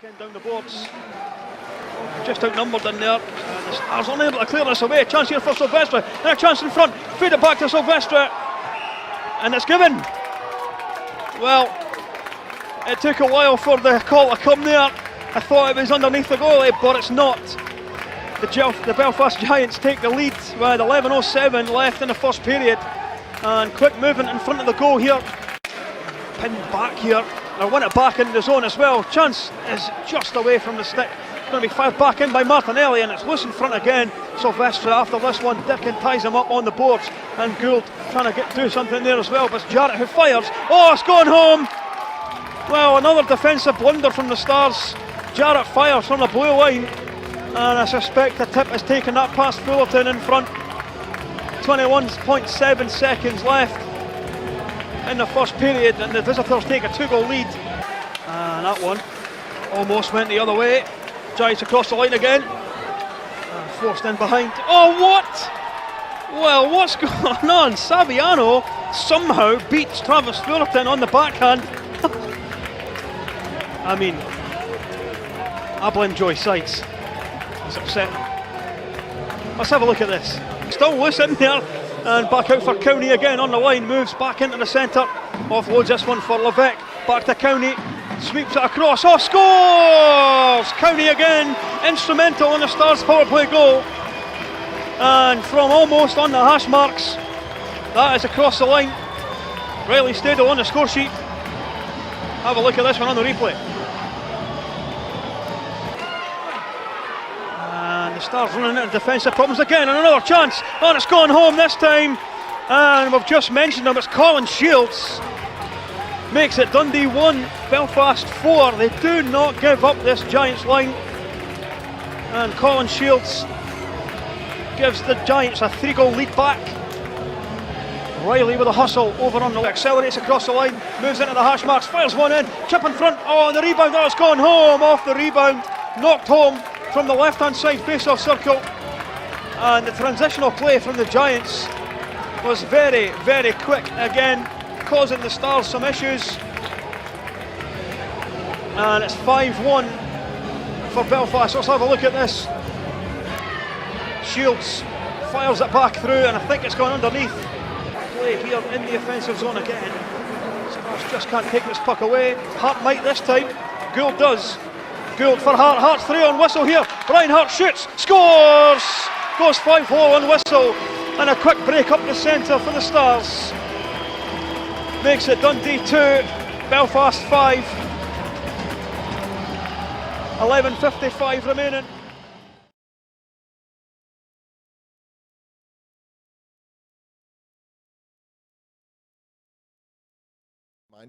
Back end down the boards. Just outnumbered in there. The Stars unable to clear this away. Chance here for Sylvestre. And a chance in front. Feed it back to Sylvestre. And it's given. Well, it took a while for the call to come there. I thought it was underneath the goalie, but it's not. The Belfast Giants take the lead with 11:07 left in the first period. And quick movement in front of the goal here. Pinned back here. They won it back into the zone as well. Chance is just away from the stick. It's going to be fired back in by Martinelli, and it's loose in front again. Sylvestre after this one. Dickin ties him up on the boards, and Gould trying to do something there as well. But it's Garrett who fires. Oh, it's going home. Well, another defensive blunder from the Stars. Garrett fires from the blue line, and I suspect the tip is taking that past Fullerton in front. 21.7 seconds left in the first period, and the visitors take a 2-goal lead. And that one almost went the other way. Giants across the line again, and forced in behind. Oh, what? Well, what's going on? Saviano somehow beats Travis Fullerton on the backhand. I mean, I blame Joey Sites. He's upset. Let's have a look at this. Still loose in there, and back out for County again on the line. Moves back into the centre. Offloads this one for Levesque. Back to County. Sweeps it across. Oh, scores! County again, instrumental in the Stars' power play goal. And from almost on the hash marks, that is across the line. Riley Stadel on the score sheet. Have a look at this one on the replay. And the Stars running into defensive problems again, and another chance. And it's gone home this time. And we've just mentioned him, it's Colin Shields. Makes it Dundee 1, Belfast 4. They do not give up this Giants line. And Colin Shields gives the Giants a 3-goal lead back. Riley with a hustle over on the accelerates across the line, moves into the hash marks, fires one in, chip in front. Oh, the rebound, oh, it's gone home off the rebound. Knocked home from the left hand side face-off circle. And the transitional play from the Giants was very, very quick again, causing the Stars some issues. And it's 5-1 for Belfast. Let's have a look at this. Shields fires it back through, and I think it's gone underneath. Play here in the offensive zone again. Stars just can't take this puck away. Hart might this time. Gould does. Gould for Hart. Hart's 3 on whistle here. Brian Hart shoots, scores! Goes 5-4 on whistle, and a quick break up the centre for the Stars. Makes it Dundee 2, Belfast 5. 11:55 remaining.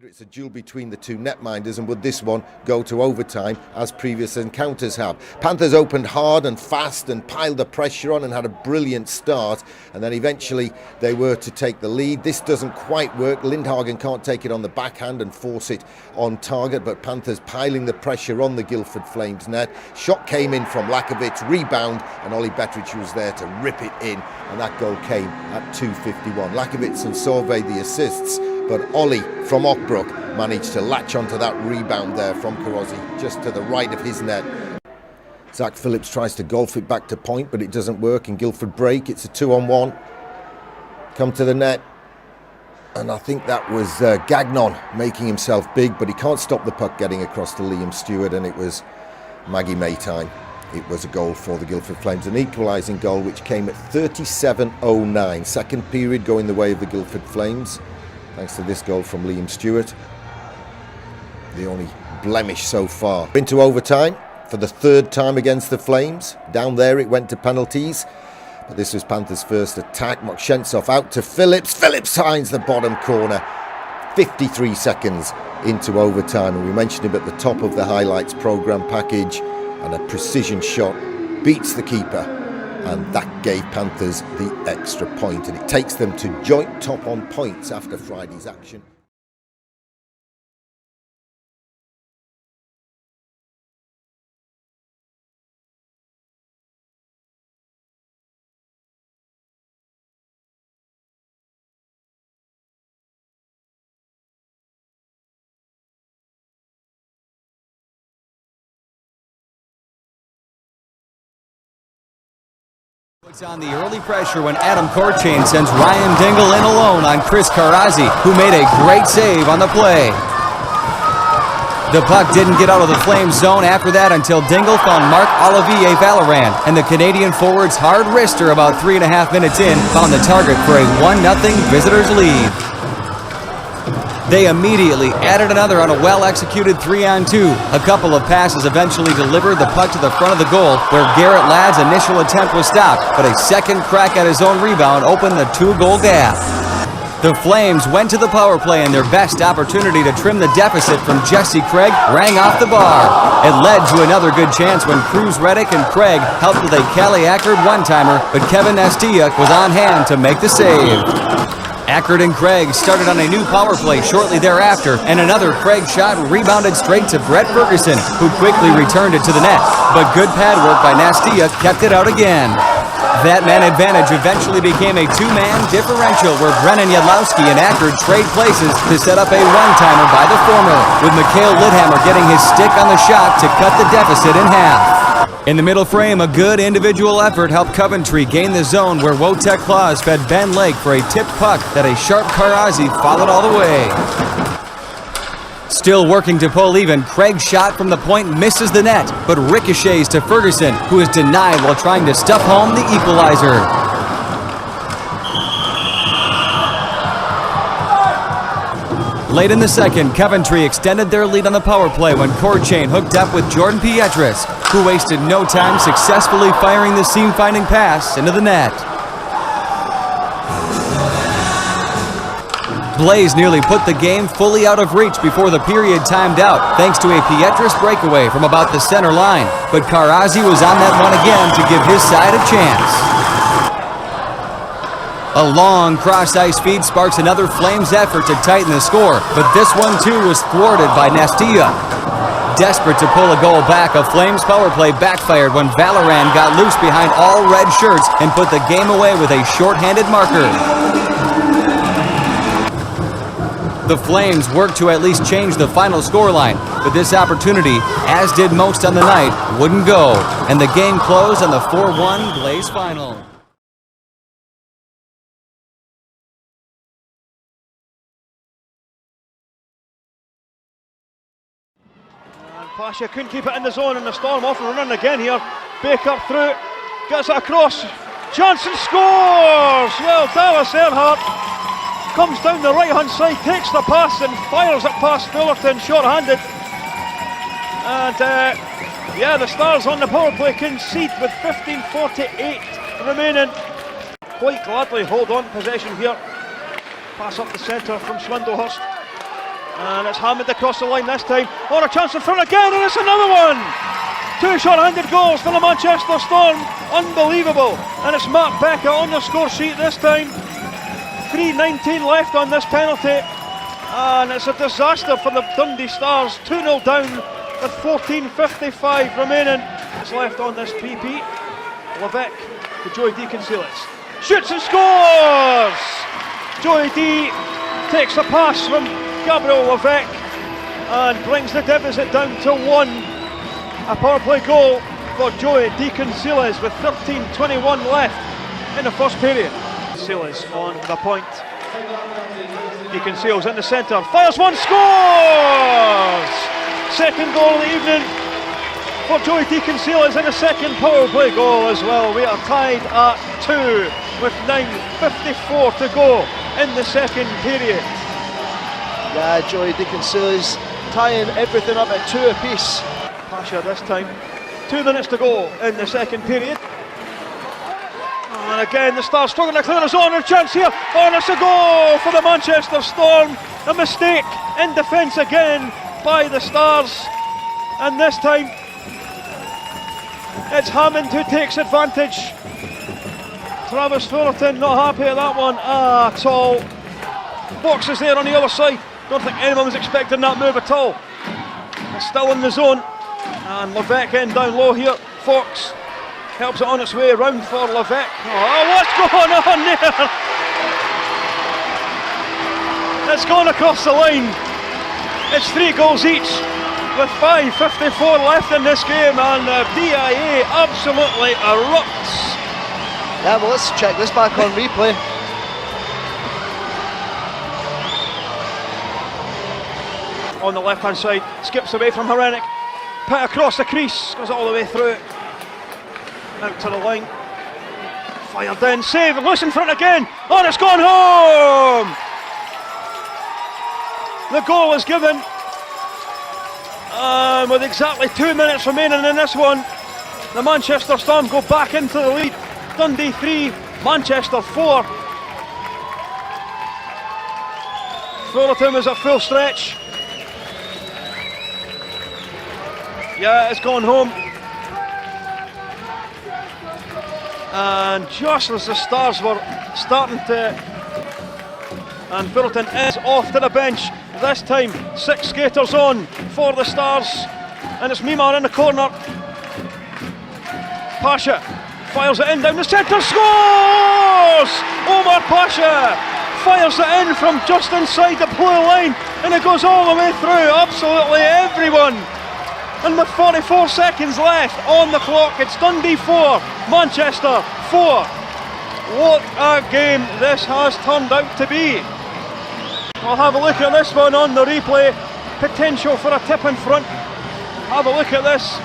It's a duel between the two netminders, and would this one go to overtime as previous encounters have? Panthers opened hard and fast and piled the pressure on and had a brilliant start, and then eventually they were to take the lead. This doesn't quite work. Lindhagen can't take it on the backhand and force it on target, but Panthers piling the pressure on the Guildford Flames net. Shot came in from Lakovic, rebound, and Ollie Betteridge was there to rip it in, and that goal came at 2:51. Lakovic and Sauvé the assists, but Ollie from Ockbrook managed to latch onto that rebound there from Carosi, just to the right of his net. Zack Phillips tries to golf it back to point, but it doesn't work, and Guildford break. It's a 2-on-1. Come to the net, and I think that was Gagnon making himself big, but he can't stop the puck getting across to Liam Stewart, and it was Maggie May time. It was a goal for the Guildford Flames, an equalising goal which came at 37:09. Second period going the way of the Guildford Flames, thanks to this goal from Liam Stewart. The only blemish so far. Into overtime for the third time against the Flames. Down there it went to penalties, but this was Panthers' first attack. Mokshentsov out to Phillips. Phillips finds the bottom corner. 53 seconds into overtime, and we mentioned him at the top of the highlights programme package, and a precision shot beats the keeper, and that gave Panthers the extra point, and it takes them to joint top on points after Friday's action. It's on the early pressure when Adam Korchain sends Ryan Dingle in alone on Chris Karazi, who made a great save on the play. The puck didn't get out of the Flames zone after that until Dingle found Marc-Olivier Vallerand, and the Canadian forward's hard wrister about 3.5 minutes in found the target for a 1-0 visitors lead. They immediately added another on a well-executed 3-on-2. A couple of passes eventually delivered the puck to the front of the goal, where Garrett Ladd's initial attempt was stopped, but a second crack at his own rebound opened the 2-goal gap. The Flames went to the power play, and their best opportunity to trim the deficit from Jesse Craig rang off the bar. It led to another good chance when Cruz Reddick and Craig helped with a Cali Ackard one-timer, but Kevin Nastia was on hand to make the save. Ackard and Craig started on a new power play shortly thereafter, and another Craig shot rebounded straight to Brett Ferguson, who quickly returned it to the net. But good pad work by Nastia kept it out again. That man advantage eventually became a two-man differential where Brennan Yadlowski and Ackard trade places to set up a one-timer by the former, with Mikhail Lidhammer getting his stick on the shot to cut the deficit in half. In the middle frame, a good individual effort helped Coventry gain the zone where Wojtek Claus fed Ben Lake for a tipped puck that a sharp Karazi followed all the way. Still working to pull even, Craig's shot from the point misses the net, but ricochets to Ferguson, who is denied while trying to stuff home the equalizer. Late in the second, Coventry extended their lead on the power play when Korchain hooked up with Jordan Pietris, who wasted no time successfully firing the seam-finding pass into the net. Blaze nearly put the game fully out of reach before the period timed out, thanks to a Pietris breakaway from about the center line, but Karazi was on that one again to give his side a chance. A long cross-ice feed sparks another Flames effort to tighten the score, but this one too was thwarted by Nastia. Desperate to pull a goal back, a Flames power play backfired when Vallerand got loose behind all red shirts and put the game away with a short-handed marker. The Flames worked to at least change the final scoreline, but this opportunity, as did most on the night, wouldn't go, and the game closed on the 4-1 Blaze final. Pasha couldn't keep it in the zone, and the Storm off and running again here. Baker through, gets it across. Johnson scores! Well, Dallas Earnhardt comes down the right-hand side, takes the pass and fires it past Fullerton, short-handed. And yeah, the Stars on the power play concede with 15:48 remaining. Quite gladly hold on to possession here. Pass up the centre from Swindlehurst. And it's hammered across the line this time. Oh, a chance in front again, and it's another one! Two short-handed goals for the Manchester Storm. Unbelievable. And it's Mark Becker on the score sheet this time. 3:19 left on this penalty. And it's a disaster for the Dundee Stars. 2-0 down with 14:55 remaining. It's left on this PP. Levesque to Joey Deconselis. Shoots and scores! Joey D takes a pass from Gabriel Levesque and brings the deficit down to 1. A power play goal for Joey Deconselis with 13:21 left in the first period. Silas on the point. Deconselis in the centre, fires one, scores! Second goal of the evening for Joey Deconselis and a second power play goal as well. We are tied at 2 with 9:54 to go in the second period. Yeah, Joey Deconselis tying everything up at 2 apiece. Pasha this time. 2 minutes to go in the second period. And again the Stars struggling to clear a zone, a chance here. Oh, and it's a goal for the Manchester Storm. A mistake in defence again by the Stars. And this time it's Hammond who takes advantage. Travis Fullerton not happy at that one at all. Box is there on the other side. Don't think anyone was expecting that move at all. It's still in the zone. And Levesque in down low here. Fox helps it on its way around for Levesque. Oh, what's going on there? It's gone across the line. It's 3 goals each with 5:54 left in this game, and the DIA absolutely erupts Yeah, well, let's check this back on replay. On the left hand side, skips away from Marek, put across the crease, goes all the way through, out to the line, fired in, save, loose in front again, and it's gone home! The goal is given, with exactly 2 minutes remaining in this one. The Manchester Storm go back into the lead. Dundee 3, Manchester 4. Fullerton is at full stretch. Yeah, it's gone home. And just as the Stars were starting to... And Fullerton is off to the bench. This time, 6 skaters on for the Stars. And it's Mimar in the corner. Pasha fires it in down the centre, scores! Omar Pasha fires it in from just inside the blue line, and it goes all the way through absolutely everyone. And with 44 seconds left on the clock, it's Dundee 4, Manchester 4. What a game this has turned out to be. We'll have a look at this one on the replay. Potential for a tip in front. Have a look at this.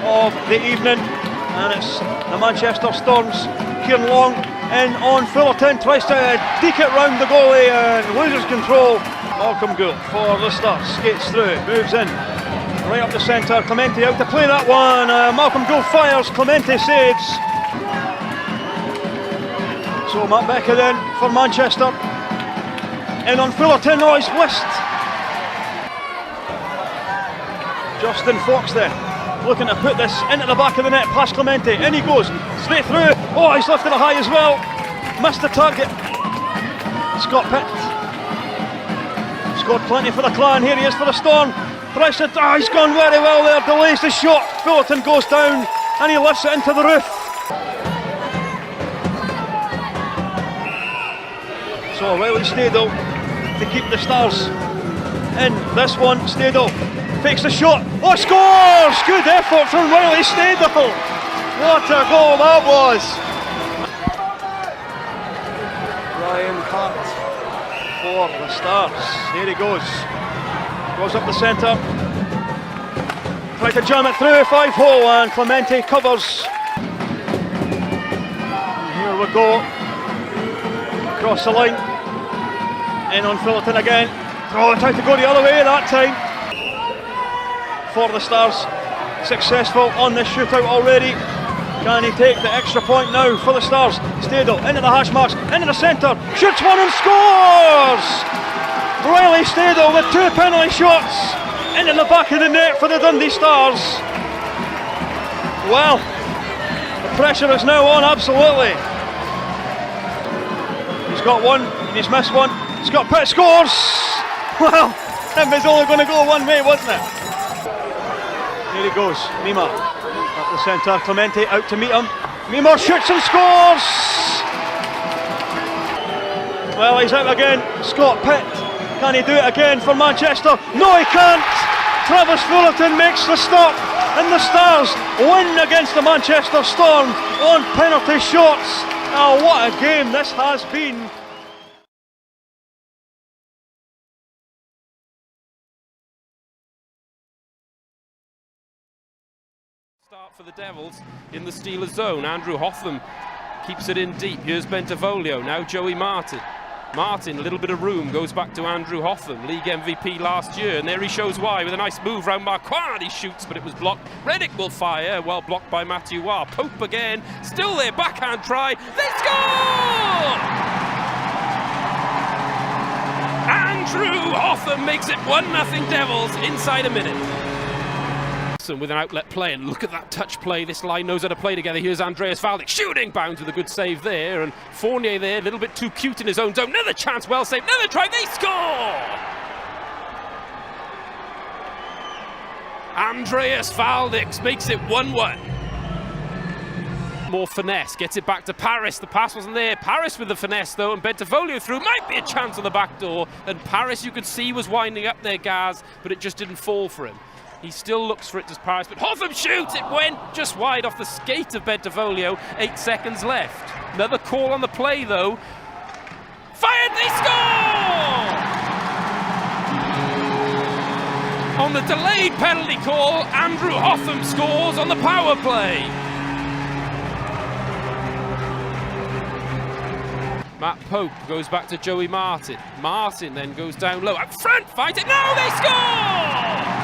Of the evening, and it's the Manchester Storm's Kieran Long in on Fullerton, tries to deke it round the goalie and loses control. Malcolm Gould for the Stars, skates through, moves in, right up the centre, Clemente out to play that one, Malcolm Gould fires, Clemente saves. So Matt Becker then for Manchester, in on Fullerton, oh he's whisked. Justin Fox then, looking to put this into the back of the net past Clemente, in he goes, straight through, oh he's lifted it high as well, missed the target. Scott Pitt scored plenty for the Clan, here he is for the Storm, tries to, he's gone very well there, delays the shot, Fullerton goes down and he lifts it into the roof. So Riley Stadel to keep the Stars in this one. Stadel fakes the shot, oh scores! Good effort from Riley Stadel. What a goal that was! Ryan Hart for the Stars. Here he goes up the centre, try to jam it through, 5-hole, and Clemente covers. And here we go, across the line, in on Fullerton again. Oh, tried to go the other way that time. For the Stars, successful on this shootout already. Can he take the extra point now for the Stars? Stadel into the hash marks, into the centre, shoots one and scores! Riley Stadel with 2 penalty shots into the back of the net for the Dundee Stars. Well, the pressure is now on, absolutely. He's got one, and he's missed one. Scott Pitt scores! Well, it was only going to go one way, wasn't it? Here he goes, Mimar up the centre, Clemente out to meet him. Mimar shoots and scores! Well, he's out again, Scott Pitt. Can he do it again for Manchester? No, he can't! Travis Fullerton makes the stop, and the Stars win against the Manchester Storm on penalty shots. Oh, what a game this has been! Start for the Devils in the Steelers zone. Andrew Hotham keeps it in deep. Here's Bentavolio, now Joey Martin. Martin, a little bit of room, goes back to Andrew Hotham, league MVP last year, and there he shows why with a nice move round Marquardt. He shoots, but it was blocked. Reddick will fire, well blocked by Matthew Waugh. Pope again, still there, backhand try. They score! Andrew Hotham makes it 1-0 Devils inside a minute. With an outlet play, and look at that touch play. This line knows how to play together. Here's Andreas Valdik shooting, bounds with a good save there, and Fournier there, a little bit too cute in his own zone. Another chance, well saved, another try, they score! Andreas Valdik makes it 1-1. More finesse, gets it back to Paris. The pass wasn't there. Paris with the finesse though, and Bentavolio through. Might be a chance on the back door, and Paris you could see was winding up there, Gaz, but it just didn't fall for him. He still looks for it to pass, but Hotham shoots! It went just wide off the skate of Bentavolio. 8 seconds left. Another call on the play, though. Fired, they score! On the delayed penalty call, Andrew Hotham scores on the power play. Matt Pope goes back to Joey Martin. Martin then goes down low. Up front, fight it. No, they score!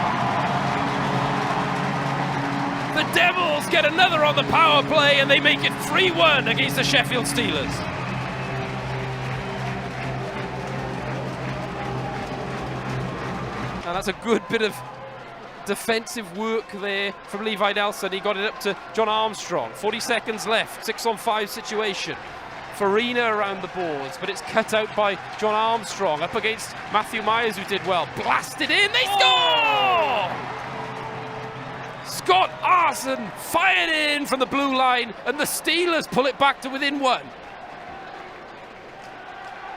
The Devils get another on the power play and they make it 3-1 against the Sheffield Steelers. And that's a good bit of defensive work there from Levi Nelson. He got it up to John Armstrong. 40 seconds left, 6-on-5 situation. Farina around the boards, but it's cut out by John Armstrong up against Matthew Myers, who did well. Blasted in, they score! Scott Arson fired in from the blue line, and the Steelers pull it back to within 1.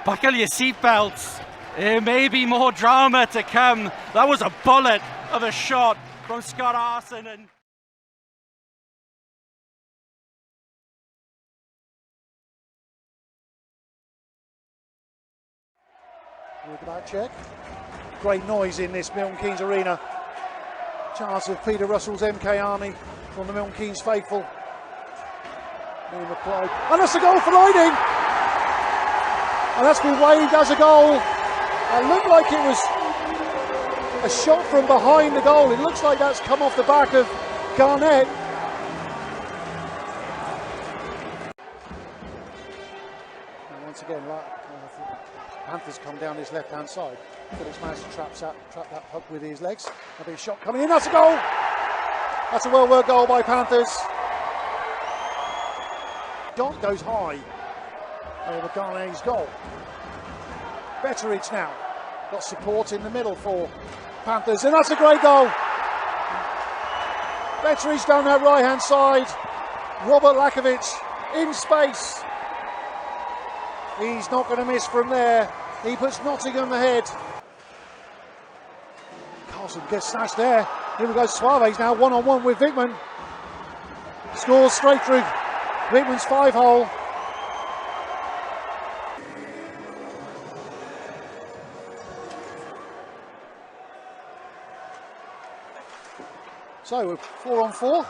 Buckle your seatbelts. There may be more drama to come. That was a bullet of a shot from Scott Arson. And with the back check. Great noise in this Milton Keynes arena. Chance of Peter Russell's MK Army from the Milton Keynes faithful. Being applied. And that's a goal for Lining! And that's been waved as a goal. It looked like it was a shot from behind the goal. It looks like that's come off the back of Garrett. And once again, Panthers come down his left-hand side. Phillips managed to trap that puck with his legs. There'll be a shot coming in. That's a goal! That's a well-worked goal by Panthers. Dot goes high over Garnet's goal. Betteridge now got support in the middle for Panthers, and that's a great goal. Betteridge down that right-hand side. Robert Lakovic in space. He's not going to miss from there. He puts Nottingham ahead. Carlson gets snatched there. Here we go, Suave's now one-on-one with Wickman. Scores straight through Wickman's 5-hole. So we're 4-on-4.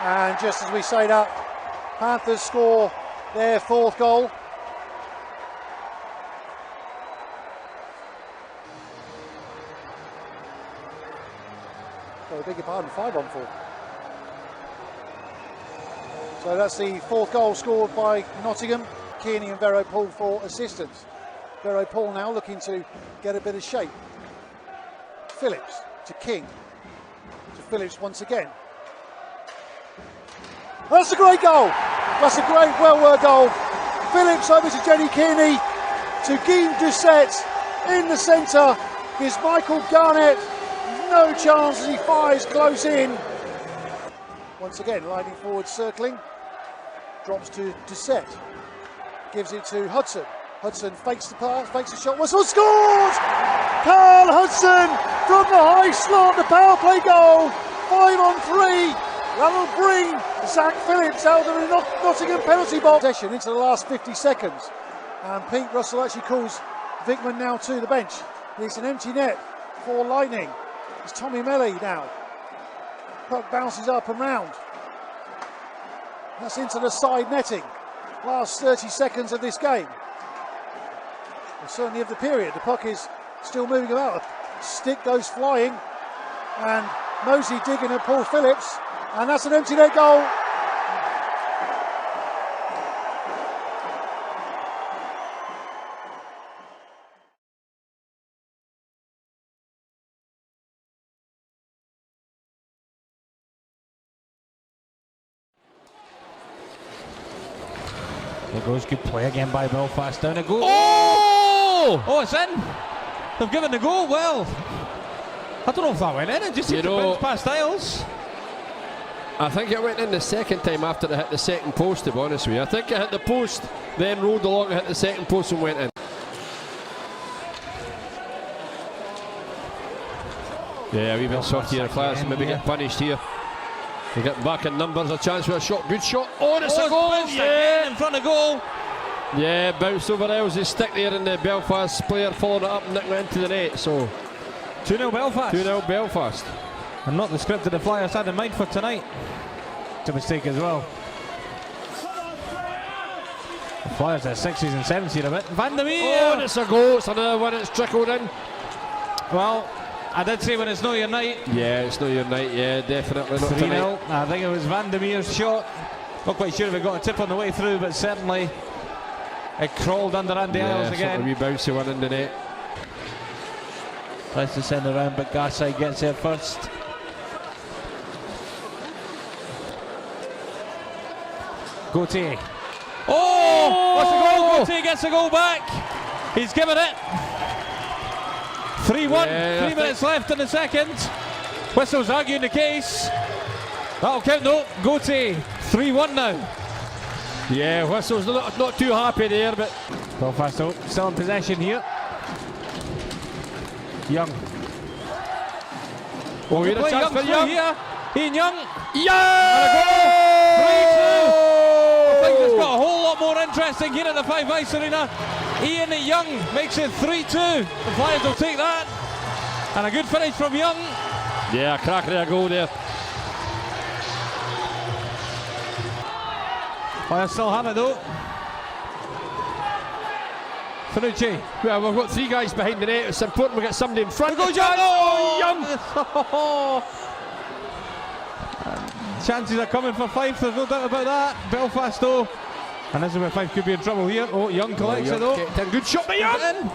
And just as we say that, Panthers score their 4th goal. I beg your pardon, 5-on-4. So that's the 4th goal scored by Nottingham. Kearney and Vero Paul for assistance. Vero Paul now looking to get a bit of shape. Phillips to King. To Phillips once again. That's a great goal! That's a great, well-worked goal. Phillips over to Jenny Kearney. To Guillaume Doucette in the centre. Gives Michael Garrett no chance as he fires close in. Once again, lining forward, circling. Drops to Doucette. Gives it to Hudson. Hudson fakes the pass, fakes the shot. Whistle, scores! Carl Hudson from the high slot, the power play goal. 5-on-3. That'll bring Zack Phillips out of the Nottingham penalty box. Into the last 50 seconds. And Pete Russell actually calls Wickman now to the bench. It's an empty net for Lightning. It's Tommy Melly now. Puck bounces up and round. That's into the side netting. Last 30 seconds of this game. Well, certainly of the period. The puck is still moving about. A stick goes flying. And Mosey digging at Paul Phillips. And that's an empty net goal. There goes good play again by Belfast. Down a goal. Oh! Oh, it's in. They've given the goal. Well, I don't know if that went in. It just seemed to bounce past Styles. I think it went in the second time after it hit the second post, to be honest with you. I think it hit the post, then rolled along and hit the second post and went in. Yeah, a wee bit soft here. Flyers maybe get punished here. They get back in numbers, a chance for a shot. Good shot. Oh, and it's a goal! Yeah, in front of goal. Yeah, bounced over Elsie stick there, and the Belfast player followed it up and nicked it into the net. So 2-0 Belfast. 2-0 Belfast. And not the script that the Flyers had in mind for tonight. It's a mistake as well. The Flyers are 60s and 70s a bit. Van der Meer! Oh, and it's a goal. It's another one that's trickled in. Well, I did say when it's not your night. Yeah, it's not your night. Yeah, definitely not 3-0. tonight. I think it was Van der Meer's shot. Not quite sure if it got a tip on the way through, but certainly it crawled under Andy Isles again. A wee bouncy one in the net. Tries to send it around, but Garside gets there first. Gauthier. Oh! What's the goal? Gauthier gets a goal back. He's given it. 3-1. Yeah, 3 minutes left in the second. Whistle's arguing the case. That'll count though. Gauthier. 3-1 now. Yeah, Whistle's not too happy there, but Belfast still in possession here. Young. Oh, here a chance for Young. Here. Ian Young. Yeah! And a goal. 3-2. I think it's got a whole lot more interesting here at the Five Ice Arena. Ian Young makes it 3-2. The Flyers will take that. And a good finish from Young. Yeah, cracker of a goal there. Flyers still have it though. Finucci. Well, we've got 3 guys behind the net. It's important we get somebody in front. There goes Young. Oh, Young! Chances are coming for Fife, there's no doubt about that. Belfast though. And this is where Fife could be in trouble here. Oh, Young collects it though. Good shot by Young!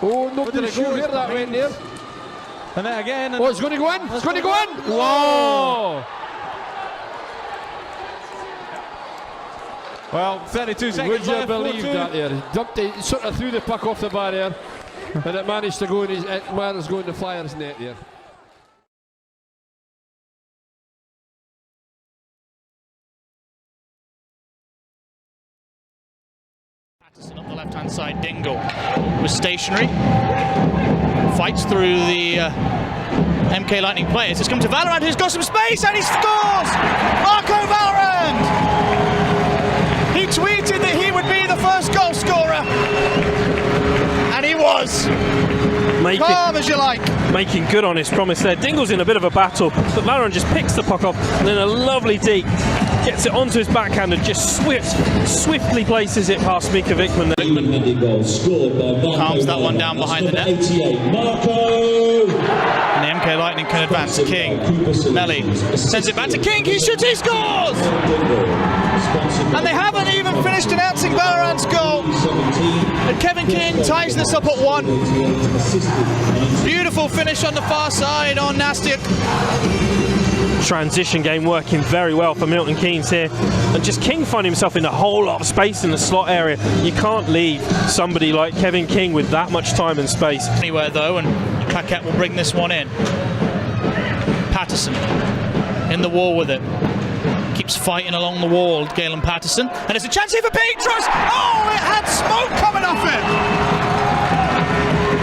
Oh, nobody sure where that went there. And then again. Oh, it's going to go in! It's going to go in! Whoa! Well, 32 seconds Would you left. believe that there? He sort of threw the puck off the barrier and it managed to go in managed to go in the Flyers net there. Patterson up the left-hand side, Dingle was stationary, fights through the MK Lightning players. It's come to Vallerand, who's got some space, and he scores! Marco Vallerand! He tweeted that he would be the first goal scorer, and he was. Calm as you like. Making good on his promise there. Dingle's in a bit of a battle, but Vallerand just picks the puck up and then a lovely deke. Gets it onto his backhand and just swiftly places it past Mika Vikman. Calms that one down behind the net. And the MK Lightning can advance. King, Melly sends it back to King. He shoots, he scores! And they haven't even finished announcing Vallerand's goal. And Kevin King ties this up at 1. Beautiful finish on the far side on Nastiak. Transition game working very well for Milton Keynes here, and just King finding himself in a whole lot of space in the slot area. You can't leave somebody like Kevin King with that much time and space. Anywhere though, and Claquette will bring this one in. Patterson in the wall with it. Keeps fighting along the wall, Galen Patterson, and it's a chance here for Petrus. Oh, it had smoke coming off it.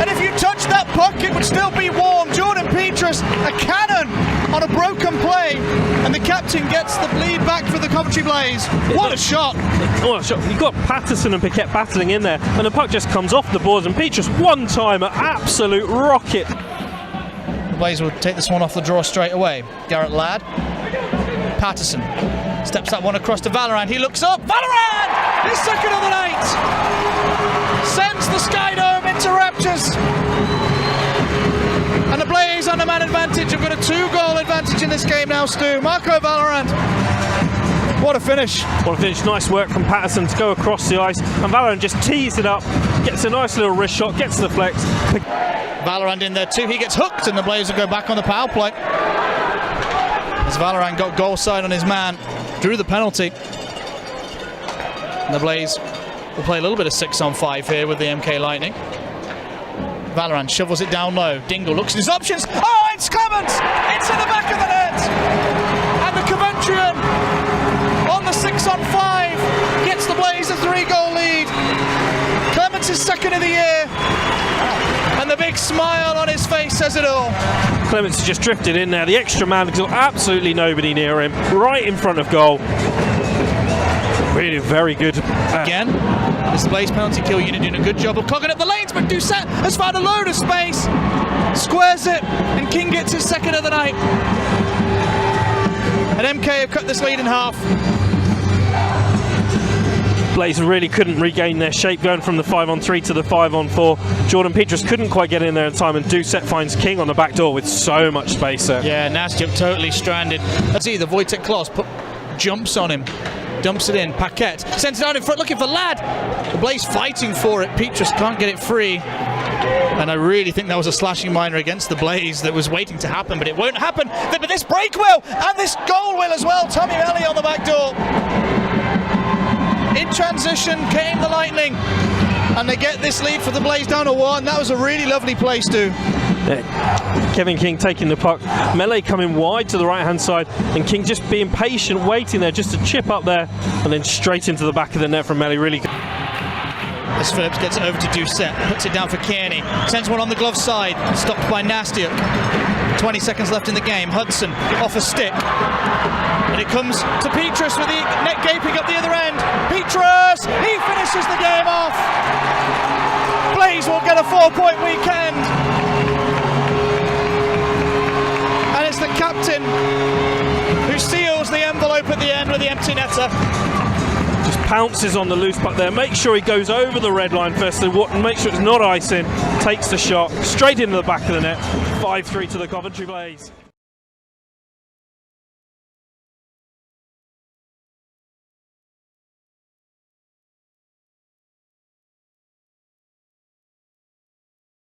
And if you touch that puck, it would still be warm. Jordan Petrus, a cannon on a broken play, and the captain gets the lead back for the Coventry Blaze. What a shot! What a shot. You've got Patterson and Piquet battling in there, and the puck just comes off the boards, and Petrus one-timer, absolute rocket. The Blaze will take this one off the draw straight away. Garrett Ladd. Patterson steps that one across to Vallerand. He looks up. Vallerand! His second of the night! Sends the Sky Dome into raptures. And the Blaze on a man advantage. Have got a 2-goal advantage in this game now, Stu. Marco Vallerand. What a finish. What a finish. Nice work from Patterson to go across the ice. And Vallerand just tees it up, gets a nice little wrist shot, gets the flex. Vallerand in there too. He gets hooked, and the Blaze will go back on the power play. As Vallerand got goal side on his man, drew the penalty. And the Blaze will play a little bit of 6-on-5 here with the MK Lightning. Vallerand shovels it down low. Dingle looks at his options. Oh, it's Clements! It's in the back of the net! And the Coventrian on the 6-on-5 gets the Blaze a 3-goal lead. Clements is second of the year. And And the big smile on his face says it all. Clements just drifted in there. The extra man, because absolutely nobody near him, right in front of goal. Really very good. Again, this Blaze penalty kill unit doing a good job of clogging up the lanes, but Doucette has found a load of space, squares it, and King gets his second of the night. And MK have cut this lead in half. Blaze really couldn't regain their shape going from the 5-on-3 to the 5-on-4. Jordan Petrus couldn't quite get in there in time, and Doucette finds King on the back door with so much space there. Yeah, Nastyuk totally stranded. Let's see, the Wojtek Klos jumps on him, dumps it in. Paquette sends it out in front, looking for Ladd. The Blaze fighting for it. Petrus can't get it free. And I really think that was a slashing minor against the Blaze that was waiting to happen, but it won't happen. But this break will, and this goal will as well. Tommy Melly on the back door. In transition came the Lightning, and they get this lead for the Blaze down to 1. That was a really lovely play, Stu. Yeah. Kevin King taking the puck, Melee coming wide to the right hand side, and King just being patient, waiting there just to chip up there, and then straight into the back of the net from Melee. Really good. As Phillips gets it over to Doucette, puts it down for Kearney, sends one on the glove side, stopped by Nastyuk. 20 seconds left in the game. Hudson off a stick, and it comes to Petrus with the net gaping up the other end. Petrus, he finishes the game off. Blaze will get a 4-point weekend, and it's the captain who seals the envelope at the end with the empty netter. Just pounces on the loose puck there, makes sure he goes over the red line first, and make sure it's not icing, takes the shot straight into the back of the net. 5-3 to the Coventry Blaze.